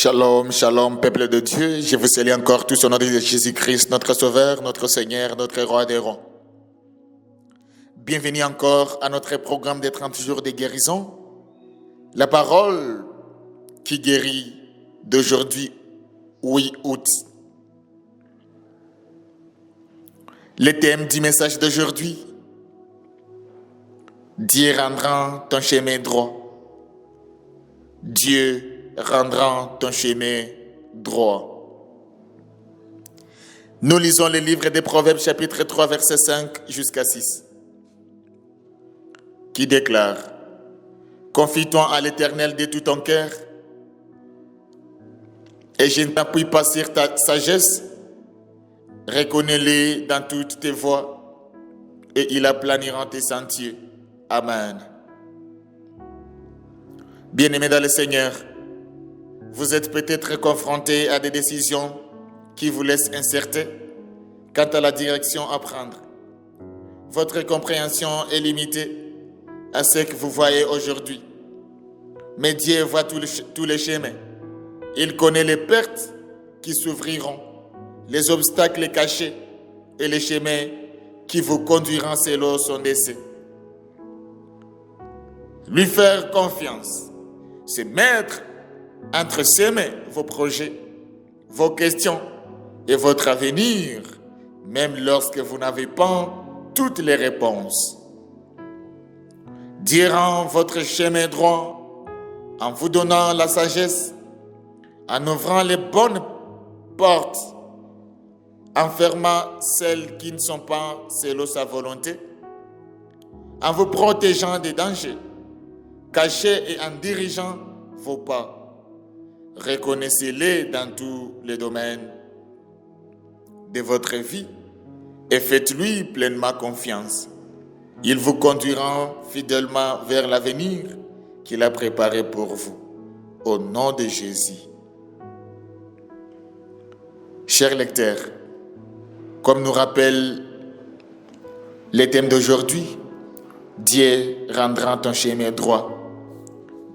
Shalom, shalom, peuple de Dieu. Je vous salue encore tous au nom de Jésus-Christ, notre Sauveur, notre Seigneur, notre Roi des Rois. Bienvenue encore à notre programme des 30 jours de guérison. La parole qui guérit d'aujourd'hui, 8 août. Le thème du message d'aujourd'hui: Dieu rendra ton chemin droit. Dieu rendra ton chemin droit. Nous lisons le livre des Proverbes chapitre 3 verset 5 jusqu'à 6 qui déclare: Confie-toi à l'Éternel de tout ton cœur et je ne t'appuie pas sur ta sagesse. Reconnais-le dans toutes tes voies et il aplanira tes sentiers. Amen. Bien-aimés dans le Seigneur, vous êtes peut-être confrontés à des décisions qui vous laissent incertain quant à la direction à prendre. Votre compréhension est limitée à ce que vous voyez aujourd'hui. Mais Dieu voit tous les chemins. Il connaît les pertes qui s'ouvriront, les obstacles cachés et les chemins qui vous conduiront selon son dessein. Lui faire confiance, c'est mettre entre ses mains vos projets, vos questions et votre avenir, même lorsque vous n'avez pas toutes les réponses. Dieu rend votre chemin droit en vous donnant la sagesse, en ouvrant les bonnes portes, en fermant celles qui ne sont pas selon sa volonté, en vous protégeant des dangers cachés et en dirigeant vos pas. Reconnaissez-les dans tous les domaines de votre vie et faites-lui pleinement confiance. Il vous conduira fidèlement vers l'avenir qu'il a préparé pour vous. Au nom de Jésus. Chers lecteurs, comme nous rappelle le thème d'aujourd'hui, Dieu rendra ton chemin droit.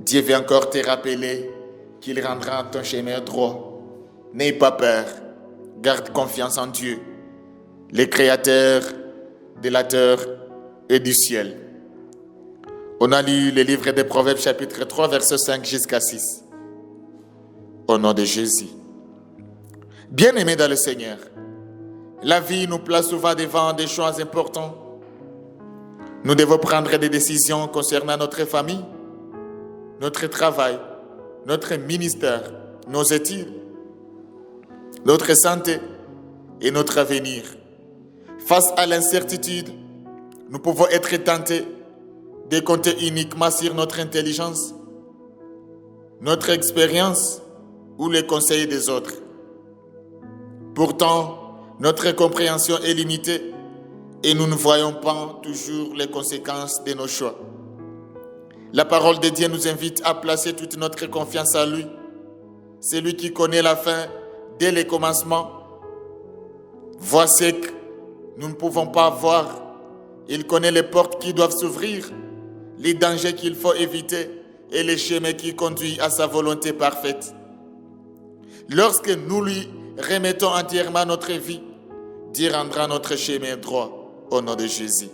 Dieu veut encore te rappeler qu'il rendra ton chemin droit. N'aie pas peur, garde confiance en Dieu, le Créateur de la terre et du ciel. On a lu le livre des Proverbes chapitre 3 verset 5 jusqu'à 6. Au nom de Jésus. Bien-aimés dans le Seigneur, la vie nous place souvent devant des choix importants. Nous devons prendre des décisions concernant notre famille, notre travail, notre ministère, nos études, notre santé et notre avenir. Face à l'incertitude, nous pouvons être tentés de compter uniquement sur notre intelligence, notre expérience ou les conseils des autres. Pourtant, notre compréhension est limitée et nous ne voyons pas toujours les conséquences de nos choix. La parole de Dieu nous invite à placer toute notre confiance à lui. C'est lui qui connaît la fin dès le commencement. Voit ce que nous ne pouvons pas voir. Il connaît les portes qui doivent s'ouvrir, les dangers qu'il faut éviter et les chemins qui conduisent à sa volonté parfaite. Lorsque nous lui remettons entièrement notre vie, Dieu rendra notre chemin droit au nom de Jésus.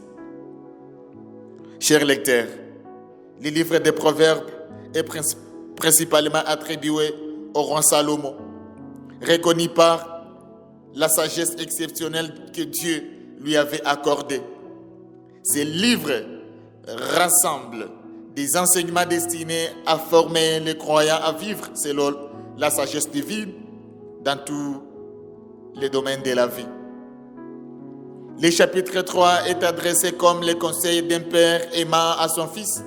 Chers lecteurs, le livre des Proverbes est principalement attribué au roi Salomon, reconnu par la sagesse exceptionnelle que Dieu lui avait accordée. Ce livre rassemble des enseignements destinés à former les croyants à vivre selon la sagesse divine dans tous les domaines de la vie. Le chapitre 3 est adressé comme le conseil d'un père aimant à son fils.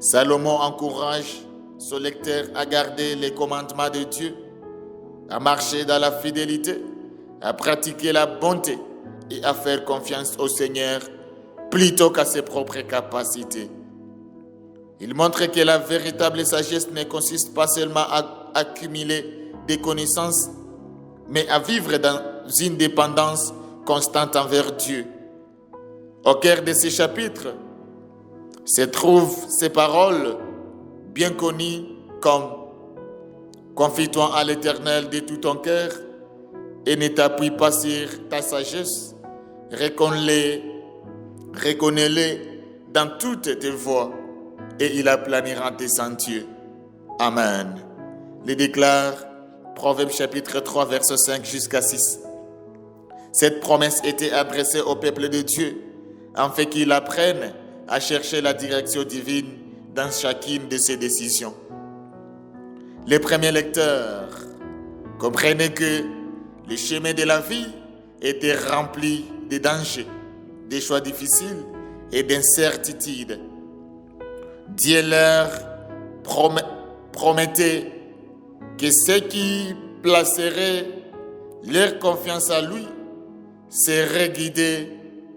Salomon encourage son lecteur à garder les commandements de Dieu, à marcher dans la fidélité, à pratiquer la bonté et à faire confiance au Seigneur plutôt qu'à ses propres capacités. Il montre que la véritable sagesse ne consiste pas seulement à accumuler des connaissances, mais à vivre dans une dépendance constante envers Dieu. Au cœur de ces chapitres se trouvent ces paroles bien connues comme Confie-toi à l'Éternel de tout ton cœur et ne t'appuie pas sur ta sagesse. Reconnais-le dans toutes tes voies et il aplanira tes sentiers. Amen. Le déclare Proverbe chapitre 3, verset 5 jusqu'à 6. Cette promesse était adressée au peuple de Dieu, afin qu'il apprenne à chercher la direction divine dans chacune de ses décisions. Les premiers lecteurs comprenaient que le chemin de la vie était rempli de dangers, de choix difficiles et d'incertitudes. Dieu leur promettait que ceux qui placeraient leur confiance à lui seraient guidés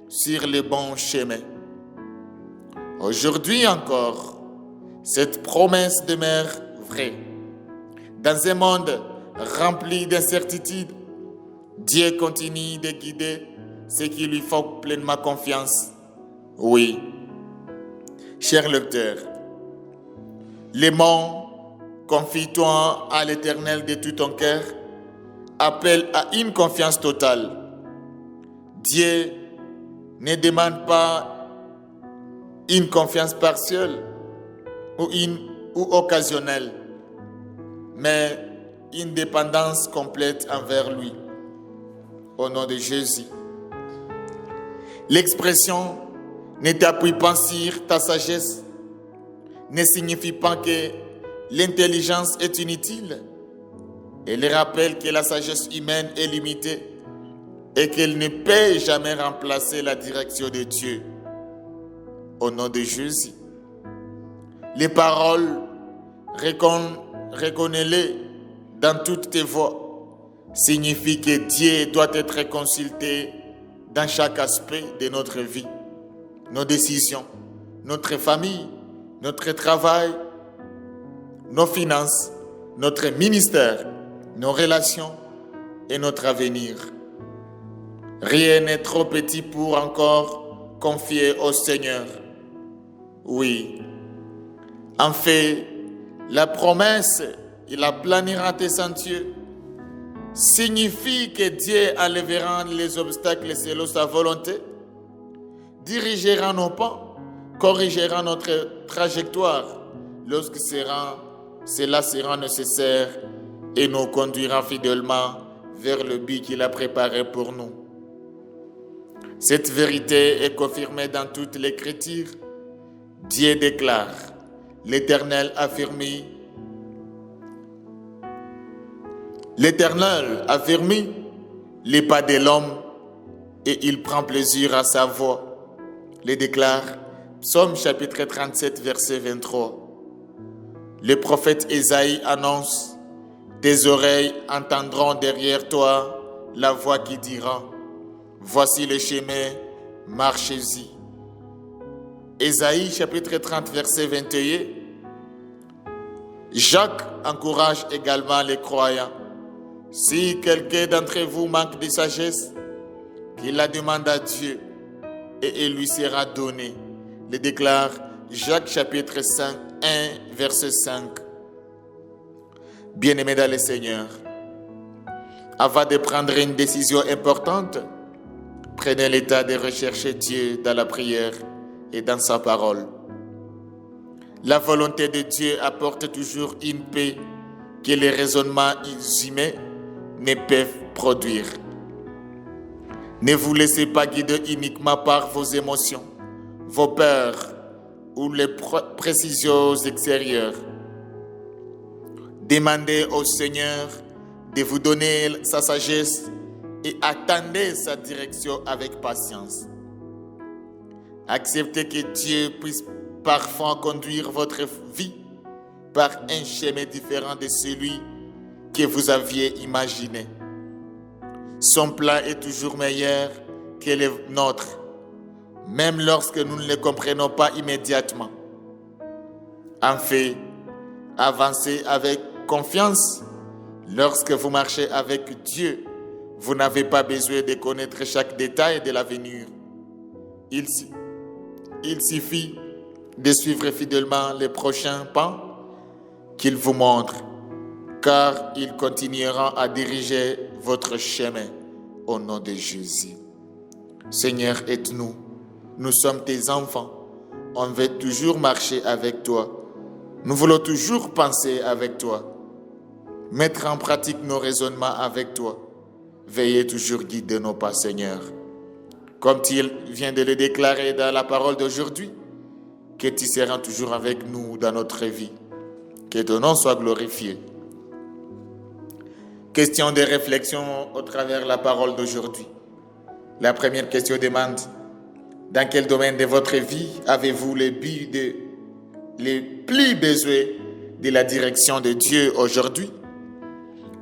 sur le bon chemin. Aujourd'hui encore, cette promesse demeure vraie. Dans un monde rempli d'incertitudes, Dieu continue de guider ceux qui lui font pleinement confiance. Oui, chers lecteurs, les mots « Confie-toi à l'Éternel de tout ton cœur » appellent à une confiance totale. Dieu ne demande pas une confiance partielle ou occasionnelle, mais une dépendance complète envers lui. Au nom de Jésus. L'expression « ne t'appuie pas sur ta sagesse » ne signifie pas que l'intelligence est inutile. Elle rappelle que la sagesse humaine est limitée et qu'elle ne peut jamais remplacer la direction de Dieu. Au nom de Jésus. Les paroles « reconnais-les dans toutes tes voies » signifie que Dieu doit être consulté dans chaque aspect de notre vie, nos décisions, notre famille, notre travail, nos finances, notre ministère, nos relations et notre avenir. Rien n'est trop petit pour encore confier au Seigneur. Oui. En fait, la promesse, il aplanira tes sentiers, signifie que Dieu enlèvera les obstacles selon sa volonté, dirigera nos pas, corrigera notre trajectoire lorsque cela sera nécessaire et nous conduira fidèlement vers le but qu'il a préparé pour nous. Cette vérité est confirmée dans toute l'Écriture. Dieu déclare, l'Éternel affirme les pas de l'homme et il prend plaisir à sa voix. Le déclare Psaume chapitre 37, verset 23. Le prophète Ésaïe annonce tes oreilles entendront derrière toi la voix qui dira voici le chemin, marchez-y. Ésaïe chapitre 30, verset 21. Jacques encourage également les croyants. Si quelqu'un d'entre vous manque de sagesse, qu'il la demande à Dieu et il lui sera donné. Le déclare Jacques chapitre 5, 1, verset 5. Bien-aimés dans le Seigneur, avant de prendre une décision importante, prenez l'état de rechercher Dieu dans la prière et dans sa parole. La volonté de Dieu apporte toujours une paix que les raisonnements humains ne peuvent produire. Ne vous laissez pas guider uniquement par vos émotions, vos peurs ou les précisions extérieures. Demandez au Seigneur de vous donner sa sagesse et attendez sa direction avec patience. Acceptez que Dieu puisse parfois conduire votre vie par un chemin différent de celui que vous aviez imaginé. Son plan est toujours meilleur que le nôtre, même lorsque nous ne le comprenons pas immédiatement. En fait, avancez avec confiance. Lorsque vous marchez avec Dieu, vous n'avez pas besoin de connaître chaque détail de l'avenir. Il suffit de suivre fidèlement les prochains pas qu'il vous montre. car ils continueront à diriger votre chemin au nom de Jésus. Seigneur, aide-nous. Nous sommes tes enfants. On veut toujours marcher avec toi. Nous voulons toujours penser avec toi. Mettre en pratique nos raisonnements avec toi. Veillez toujours guider nos pas, Seigneur. Comme tu viens de le déclarer dans la parole d'aujourd'hui, que tu seras toujours avec nous dans notre vie. Que ton nom soit glorifié. Question de réflexion au travers de la parole d'aujourd'hui. La première question demande: dans quel domaine de votre vie avez-vous le plus besoin de la direction de Dieu aujourd'hui?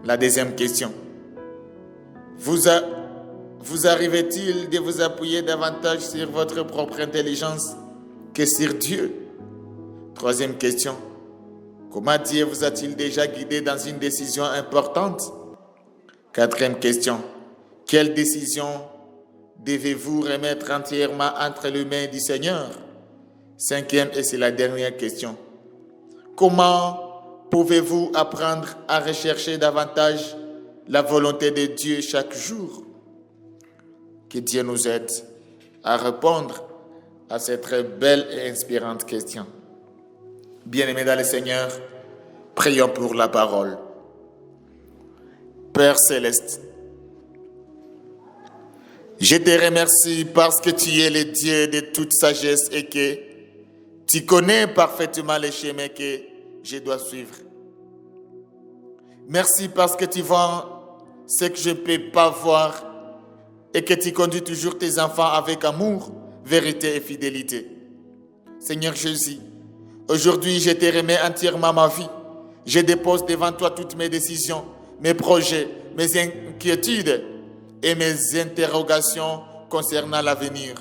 La deuxième question: vous arrive-t-il de vous appuyer davantage sur votre propre intelligence que sur Dieu? Troisième question: comment Dieu vous a-t-il déjà guidé dans une décision importante? Quatrième question: quelle décision devez-vous remettre entièrement entre les mains du Seigneur? Cinquième, et c'est la dernière question: comment pouvez-vous apprendre à rechercher davantage la volonté de Dieu chaque jour? Que Dieu nous aide à répondre à cette très belle et inspirante question. Bien-aimés dans le Seigneur, prions pour la parole. Père céleste, je te remercie parce que tu es le Dieu de toute sagesse et que tu connais parfaitement les chemins que je dois suivre. Merci parce que tu vois ce que je ne peux pas voir et que tu conduis toujours tes enfants avec amour, vérité et fidélité. Seigneur Jésus, aujourd'hui je te remets entièrement ma vie. Je dépose devant toi toutes mes décisions, mes projets, mes inquiétudes et mes interrogations concernant l'avenir.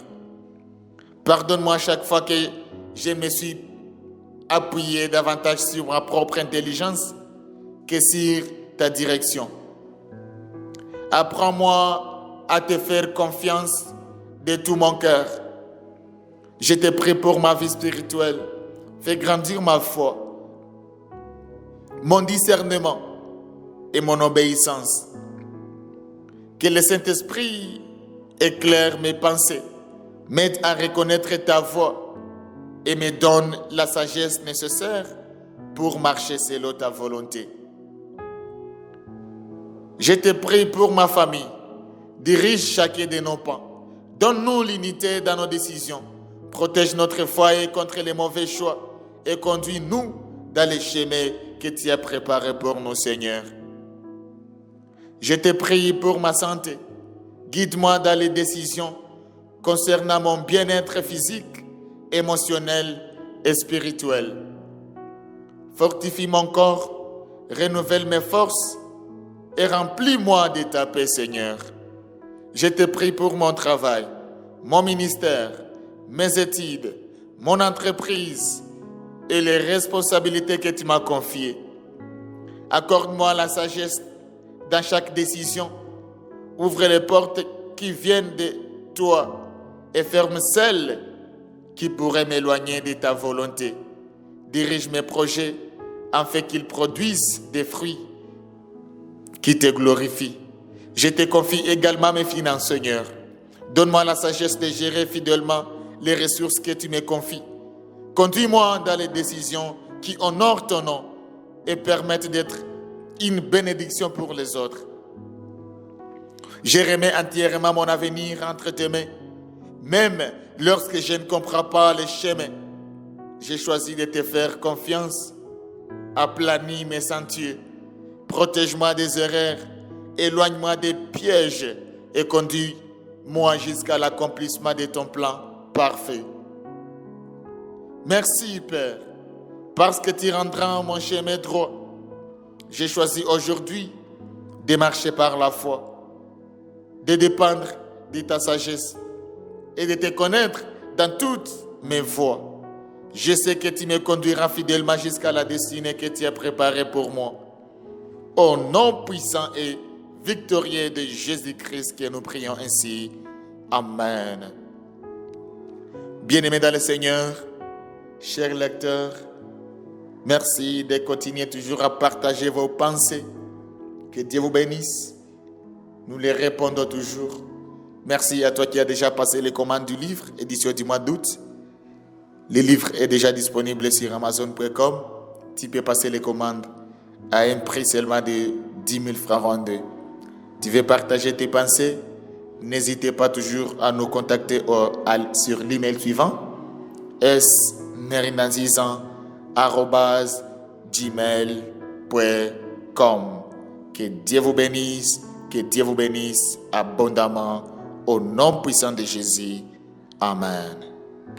Pardonne-moi chaque fois que je me suis appuyé davantage sur ma propre intelligence que sur ta direction. Apprends-moi à te faire confiance de tout mon cœur. Je te prie pour ma vie spirituelle. Fais grandir ma foi, mon discernement et mon obéissance. Que le Saint-Esprit éclaire mes pensées, m'aide à reconnaître ta voix et me donne la sagesse nécessaire pour marcher selon ta volonté. Je te prie pour ma famille. Dirige chacun de nos pas. Donne-nous l'unité dans nos décisions. Protège notre foyer contre les mauvais choix et conduis-nous dans les chemins que tu as préparés pour nous, Seigneur. Je te prie pour ma santé. Guide-moi dans les décisions concernant mon bien-être physique, émotionnel et spirituel. Fortifie mon corps, renouvelle mes forces et remplis-moi de ta paix, Seigneur. Je te prie pour mon travail, mon ministère, mes études, mon entreprise et les responsabilités que tu m'as confiées. Accorde-moi la sagesse dans chaque décision. Ouvre les portes qui viennent de toi et ferme celles qui pourraient m'éloigner de ta volonté. Dirige mes projets afin qu'ils produisent des fruits qui te glorifient. Je te confie également mes finances, Seigneur. Donne-moi la sagesse de gérer fidèlement les ressources que tu me confies. Conduis-moi dans les décisions qui honorent ton nom et permettent d'être une bénédiction pour les autres. Je remets entièrement mon avenir entre tes mains. Même lorsque je ne comprends pas les chemins, j'ai choisi de te faire confiance. Aplanis mes sentiers. Protège-moi des erreurs. Éloigne-moi des pièges et conduis-moi jusqu'à l'accomplissement de ton plan parfait. Merci, Père, parce que tu rendras mon chemin droit. J'ai choisi aujourd'hui de marcher par la foi, de dépendre de ta sagesse et de te connaître dans toutes mes voies. Je sais que tu me conduiras fidèlement jusqu'à la destinée que tu as préparée pour moi. Au nom puissant et victorieux de Jésus-Christ que nous prions ainsi. Amen. Bien-aimés dans le Seigneur, chers lecteurs, Merci de continuer toujours à partager vos pensées. Que Dieu vous bénisse. Nous les répondons toujours. Merci à toi qui as déjà passé les commandes du livre, édition du mois d'août. Le livre est déjà disponible sur Amazon.com. Tu peux passer les commandes à un prix seulement de 10 000 francs rondés. Tu veux partager tes pensées? N'hésitez pas toujours à nous contacter sur l'email suivant snerinazizan@gmail.com. Que Dieu vous bénisse, que Dieu vous bénisse abondamment au nom puissant de Jésus. Amen.